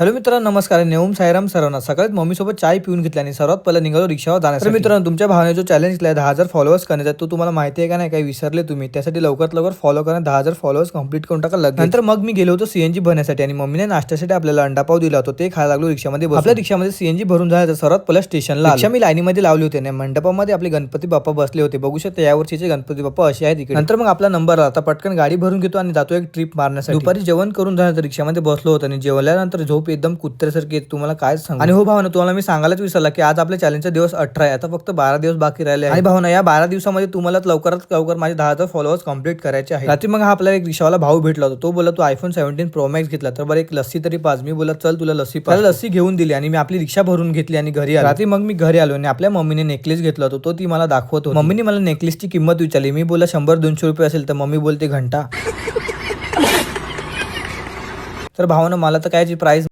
Hello मित्रांनो, नमस्कार. नेऊम साईराम सर्वांना. सकाळी मम्मीसोबत चाय पिऊन घेतली आणि सर्वात पहिला निघालो रिक्षावर जाण्यासाठी. मित्रांनो, तुमच्या भावाने जो चॅलेंज केला 10,000 फॉलोअर्स करण्याचा, तो तुम्हाला माहिती आहे का नाही? काही विसरले तुम्ही? त्यासाठी लवकरात लवकर फॉलो करा. 10,000 फॉलोअर्स कंप्लीट करून टाका लगेच. नंतर मग मी गेलो होतो सीएनजी भरण्यासाठी आणि मम्मीने नाश्त्यासाठी आपल्याला अंडापाव दिला होता. ते खायला लागलो रिक्षामध्ये बसून. आपल्या रिक्षामध्ये सीएनजी भरून झालं तर सर्वात पहिला स्टेशनला रिक्षा मी लाईनीमध्ये लावली होती आणि मंडपामध्ये आपले गणपती बाप्पा बसले होते. बघू शकता यावर्षीचे गणपती बाप्पा असे आहेत इकडे. नंतर मग आपला नंबर आता पटकन गाडी भरून घेतो आणि जातो एक ट्रिप मारण्यासाठी. दुपारी जेवण करून झालं तर रिक्षामध्ये बसलो होतो आणि जेवल्यानंतर झोप एकदम कुत्र्यासारखी तुम्हाला काय सांगू. आणि हो भावना, तुम्हाला मी सांगायलाच विसरला की आज आपल्या चॅलेंजचा दिवस 18 आहे. आता फक्त 12 दिवस बाकी राहिले आणि भावना, या 12 दिवसामध्ये तुम्हाला लवकरात लवकर माझे 10,000 फॉलोअर्स कंप्लीट करायचे आहेत. रात्री मग हा आपल्याला एक रिक्षावाला भाऊ भेटला होता. तो बोला तू iPhone 17 Pro Max घेतला तर बरं एक लस्सी तरी पाच. मी बोला चल तुला लस्सी पाच. लस्सी घेऊन दिली आणि मी आपली रिक्षा भरून घेतली आणि घरी आलो. रात्री मग मी घरी आलो आणि आपल्या मम्मीने नेकलेस घेतला होता. तो ती मला दाखवत होती. मम्मीने मला नेकलेसची किंमत विचारली. मी बोला 100-200 रुपये असेल तर मम्मी बोलते घंटा. तर भावना, मला तर काय प्राइस